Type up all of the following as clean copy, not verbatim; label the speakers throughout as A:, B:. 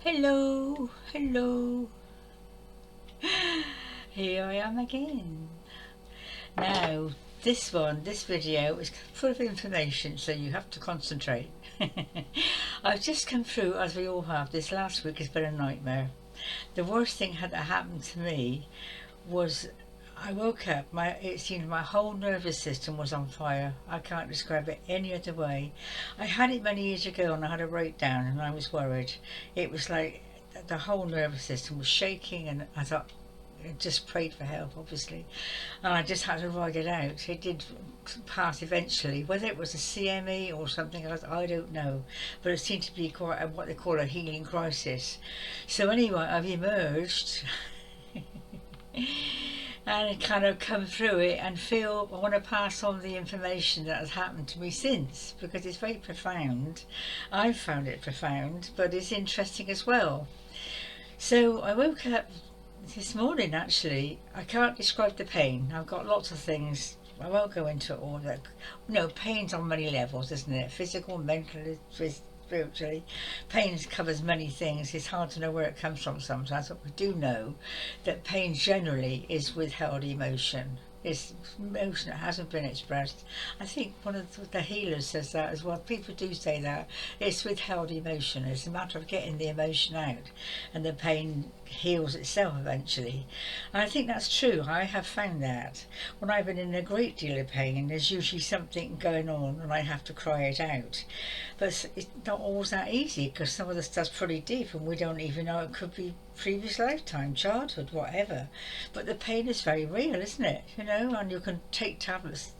A: Hello, hello. Here I am again. Now, this video is full of information, so you have to concentrate. I've just come through, as we all have. This last week has been a nightmare. The worst thing that happened to me was I woke up, it seemed my whole nervous system was on fire. I can't describe it any other way. I had it many years ago and I had a breakdown and I was worried. It was like the whole nervous system was shaking, and I thought, I just prayed for help, obviously, and I just had to ride it out. It did pass eventually. Whether it was a CME or something else, I don't know, but it seemed to be quite what they call a healing crisis. So anyway, I've emerged and kind of come through it and feel I want to pass on the information that has happened to me since, because it's very profound. I've found it profound, but it's interesting as well. So I woke up this morning, actually. I can't describe the pain. I've got lots of things. I won't go into all of that. No, pain's on many levels, isn't it? Physical, mental, spiritually. Pain covers many things. It's hard to know where it comes from sometimes, but we do know that pain generally is withheld emotion. It's emotion that hasn't been expressed. I think one of the healers says that as well. People do say that it's withheld emotion. It's a matter of getting the emotion out, and the pain heals itself eventually. And I think that's true. I have found that when I've been in a great deal of pain, there's usually something going on and I have to cry it out. But it's not always that easy, because some of the stuff's pretty deep and we don't even know. It could be previous lifetime, childhood, whatever. But the pain is very real, isn't it? And you can take tablets,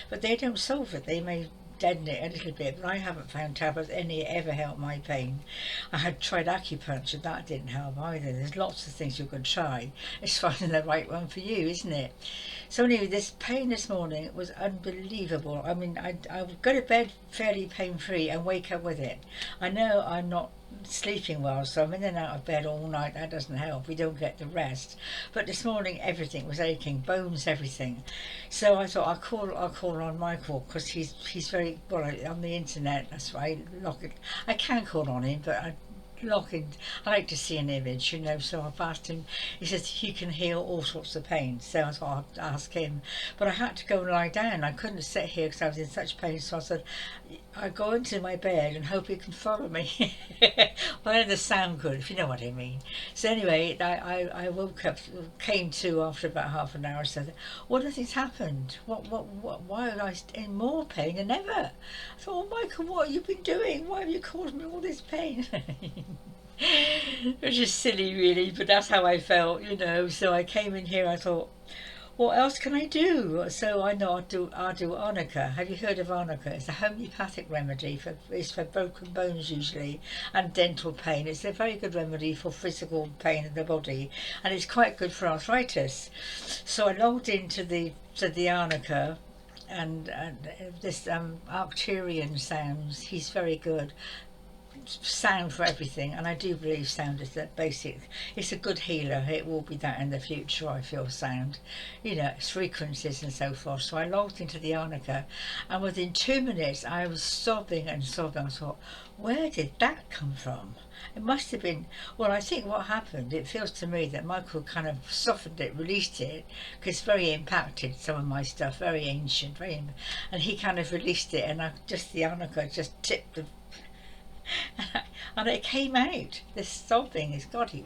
A: but they don't solve it. They may deaden it a little bit, but I haven't found tablets any ever help my pain. I had tried acupuncture, that didn't help either. There's lots of things you can try. It's finding the right one for you, isn't it? So anyway, this pain this morning was unbelievable. I mean, I would go to bed fairly pain-free and wake up with it. I know I'm not sleeping well, so I'm in and out of bed all night. That doesn't help. We don't get the rest. But this morning everything was aching, bones, everything. So I thought I'll call on Michael, because he's very well on the internet. That's why I lock it. I can call on him, but I like to see an image, so I've asked him. He says he can heal all sorts of pain, so I thought I'd ask him. But I had to go and lie down. I couldn't sit here because I was in such pain, so I said I go into my bed and hope you can follow me. Well, that does sound good, if you know what I mean. So anyway, I woke up, came to after about half an hour. Said, "What has happened? Why am I in more pain than ever?" I thought, "Oh, Michael, what have you been doing? Why have you caused me all this pain?" It was just silly, really, but that's how I felt. So I came in here. I thought, what else can I do? So I know I'll do Arnica. Have you heard of Arnica? It's a homeopathic remedy it's for broken bones usually, and dental pain. It's a very good remedy for physical pain in the body, and it's quite good for arthritis. So I logged into the Arnica, and this Arcturian sounds. He's very good. Sound for everything, and I do believe sound is the basic. It's a good healer. It will be that in the future. I feel sound, it's frequencies and so forth. So I logged into the Arnica, and within 2 minutes I was sobbing and sobbing. I thought, where did that come from? It must have been, well, I think what happened, it feels to me that Michael kind of softened it, released it, because it's very impacted, some of my stuff, very ancient, and he kind of released it, and the Arnica just tipped the and it came out. This sobbing is God. I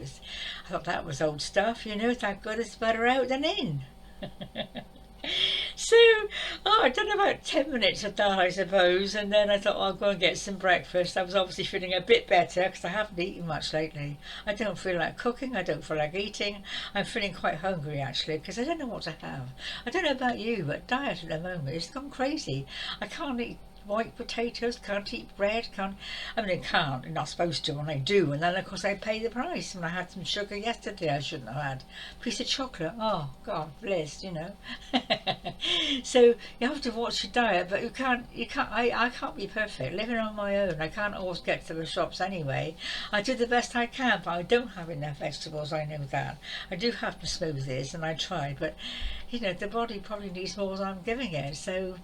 A: thought that was old stuff. Thank God it's better out than in. So, I'd done about 10 minutes of that, I suppose, and then I thought, I'll go and get some breakfast. I was obviously feeling a bit better because I haven't eaten much lately. I don't feel like cooking, I don't feel like eating. I'm feeling quite hungry, actually, because I don't know what to have. I don't know about you, but diet at the moment, it's gone crazy. I can't eat white potatoes, can't eat bread, I can't, I'm not supposed to, and I do, and then of course I pay the price. And I had some sugar yesterday I shouldn't have had, a piece of chocolate, oh God bless. So you have to watch your diet, but I can't be perfect. Living on my own, I can't always get to the shops anyway. I do the best I can, but I don't have enough vegetables, I know that. I do have the smoothies and I try, but the body probably needs more than I'm giving it. So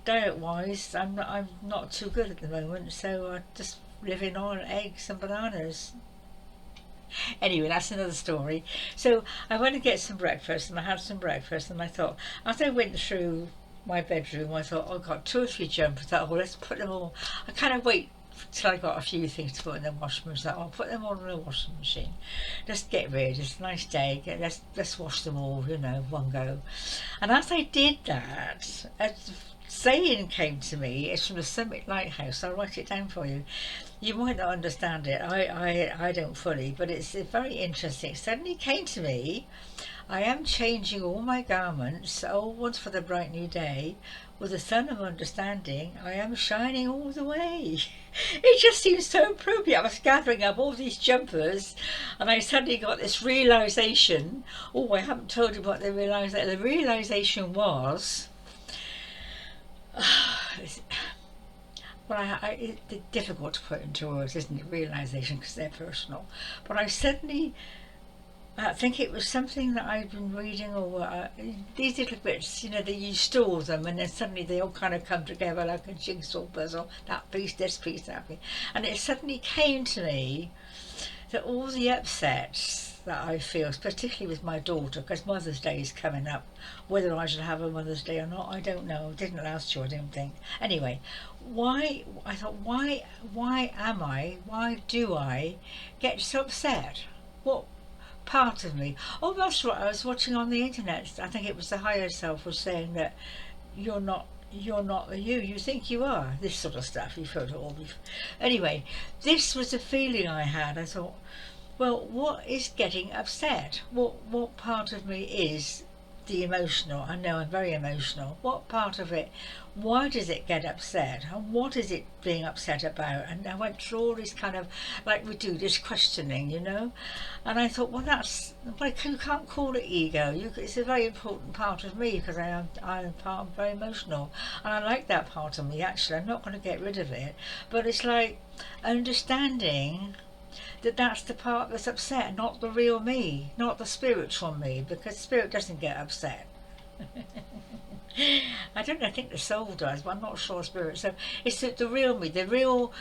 A: diet wise, I'm not too good at the moment, so I just living on eggs and bananas. Anyway, that's another story. So I went to get some breakfast, and I had some breakfast, and I thought, as I went through my bedroom, I thought, oh, I've got 2 or 3 jumpers. I thought, oh, let's put them all. I kind of wait till I got a few things to put in the washing machine. So I'll put them all in the washing machine. Just get rid. It's a nice day. Let's wash them all, one go. And as I did that, a saying came to me. It's from the Summit Lighthouse. I'll write it down for you. You might not understand it. I don't fully, but it's very interesting. It suddenly came to me. I am changing all my garments, old ones for the bright new day. With the sun of understanding, I am shining all the way. It just seems so appropriate. I was gathering up all these jumpers, and I suddenly got this realisation. Oh, I haven't told you what the realisation. The realisation was, well, it's difficult to put into words, isn't it? Realisation, because they're personal. But I suddenly. I think it was something that I'd been reading, or these little bits, that you store them, and then suddenly they all kind of come together like a jigsaw puzzle. That piece, this piece, that piece. And it suddenly came to me that all the upsets that I feel, particularly with my daughter, because Mother's Day is coming up. Whether I should have a Mother's Day or not, I don't know. It didn't last year, I don't think. Anyway, why do I get so upset? What part of me? Oh, that's right, I was watching on the internet. I think it was the higher self was saying that you're not the you think you are. This sort of stuff. You've heard it all before. Anyway, this was a feeling I had. I thought, well, what is getting upset? What part of me is the emotional? I know I'm very emotional. What part of it? Why does it get upset? And what is it being upset about? And I went through all this kind of, like we do, this questioning, And I thought, well, you can't call it ego. It's a very important part of me, because I'm very emotional. And I like that part of me, actually. I'm not going to get rid of it. But it's like understanding that that's the part that's upset, not the real me, not the spiritual me, because spirit doesn't get upset. I think the soul does, but I'm not sure spirit. So it's the real me, the real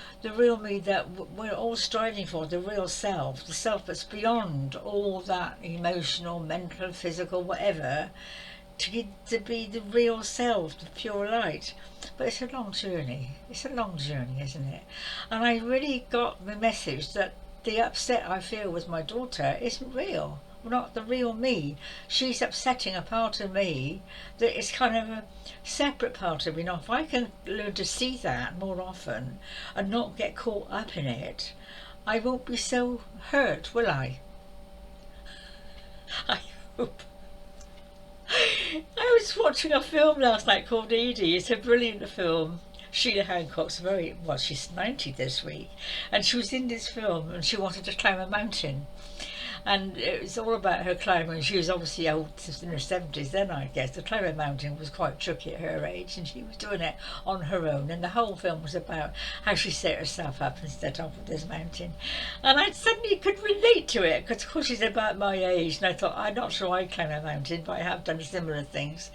A: me that we're all striving for, the real self, the self that's beyond all that emotional, mental, physical, whatever, to be the real self, the pure light. But it's a long journey. It's a long journey, isn't it? And I really got the message that the upset I feel with my daughter isn't real. Not the real me. She's upsetting a part of me that is kind of a separate part of me. Now, if I can learn to see that more often and not get caught up in it, I won't be so hurt, will I? I hope. I was watching a film last night called Edie. It's a brilliant film. Sheila Hancock's she's 90 this week, and she was in this film and she wanted to climb a mountain. And it was all about her climbing. She was obviously old, in her 70s then, I guess. The climbing mountain was quite tricky at her age, and she was doing it on her own. And the whole film was about how she set herself up and set off with this mountain. And I suddenly could relate to it, because of course she's about my age. And I thought, I'm not sure I climb a mountain, but I have done similar things,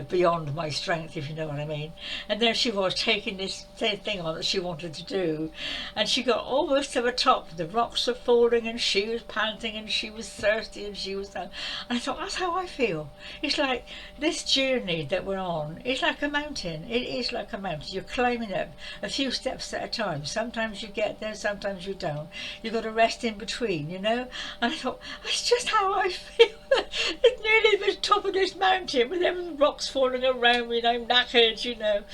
A: beyond my strength, if you know what I mean. And there she was, taking this same thing on that she wanted to do. And she got almost to the top. The rocks were falling, and she was panting, and she was thirsty, and she was and I thought, that's how I feel. It's like this journey that we're on. It's like a mountain. It is like a mountain. You're climbing up a few steps at a time. Sometimes you get there, sometimes you don't. You've got to rest in between, And I thought, that's just how I feel. It's nearly the top of this mountain with them rocks falling around me, and I'm knackered,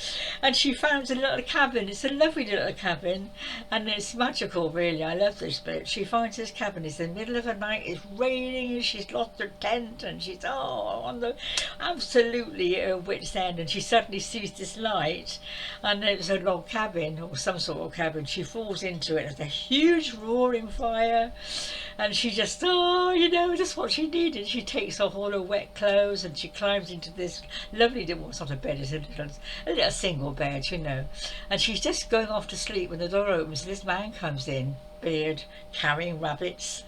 A: And she found a little cabin. It's a lovely little cabin, and it's magical, really. I love this bit. She finds this cabin. It's in the middle of the night. It's raining, and she's lost her tent, and she's absolutely at her wit's end. And she suddenly sees this light, and it's a log cabin or some sort of cabin. She falls into it. There's a huge roaring fire, and she just just what she needed. She takes off all her wet clothes, and she climbs into this lovely little, it's not a bed, it's a little single bed, and she's just going off to sleep when the door opens, and this man comes in, beard, carrying rabbits.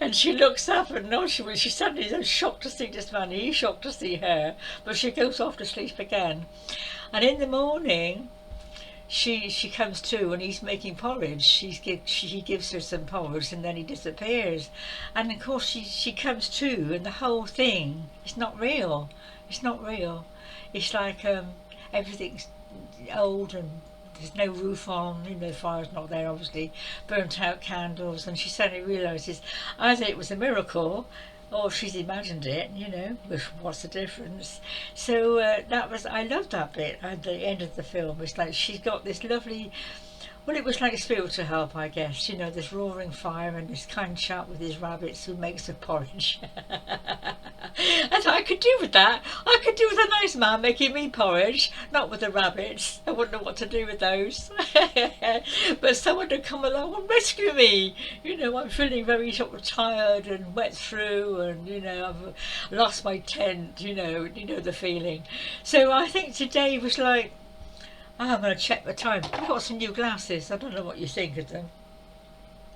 A: And she looks up, and she suddenly is shocked to see this man. He's shocked to see her, but she goes off to sleep again. And in the morning, she comes to and he's making porridge. He gives her some porridge and then he disappears. And of course she comes to, and the whole thing is not real. It's not real. It's like everything's old and there's no roof on, the fire's not there obviously, burnt out candles, and she suddenly realises either it was a miracle or she's imagined it, what's the difference? So I loved that bit at the end of the film. It's like she's got this lovely, well, it was like spiritual help, I guess, this roaring fire and this kind chap with his rabbits who makes a porridge. I thought I could do with that. I could do with a nice man making me porridge, not with the rabbits. I wouldn't know what to do with those. But someone to come along and rescue me. I'm feeling very sort of tired and wet through, and I've lost my tent, the feeling. So I think today was like, I'm going to check the time. I've got some new glasses. I don't know what you think of them.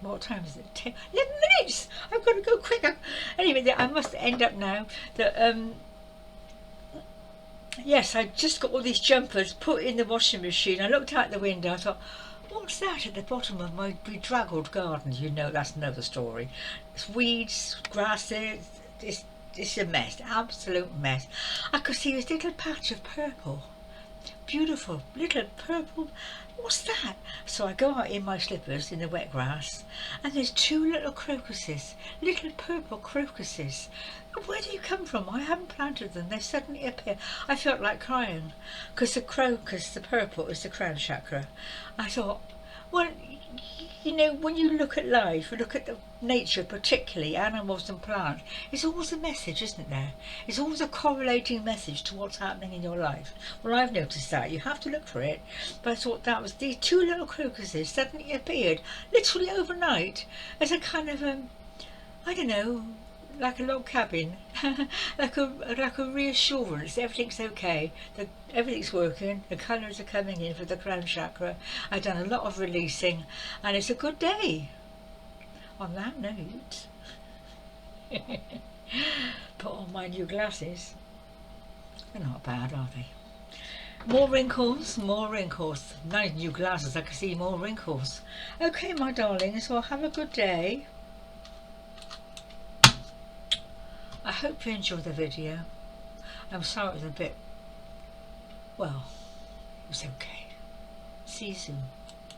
A: What time is it? 11 minutes! I've got to go quicker. Anyway, I must end up now. Yes, I just got all these jumpers put in the washing machine. I looked out the window. I thought, what's that at the bottom of my bedraggled garden? That's another story. It's weeds, grasses. It's a mess. Absolute mess. I could see this little patch of purple. Beautiful little purple. What's that? So I go out in my slippers in the wet grass, and there's two little crocuses, little purple crocuses. Where do you come from? I haven't planted them. They suddenly appear. I felt like crying because the crocus, the purple, is the crown chakra. I thought, well, when you look at life, look at the nature, particularly animals and plants, it's always a message, isn't there? It's always a correlating message to what's happening in your life. Well, I've noticed that. You have to look for it. But I thought that was these two little crocuses suddenly appeared, literally overnight, as a kind of, I don't know, like a log cabin, like a reassurance. Everything's okay. Everything's working. The colours are coming in for the crown chakra. I've done a lot of releasing, and it's a good day. On that note, put on my new glasses. They're not bad, are they? More wrinkles, more wrinkles. Nice new glasses. I can see more wrinkles. Okay, my darlings. Well, have a good day. I hope you enjoyed the video. I'm sorry it was a bit, well, it was okay. See you soon.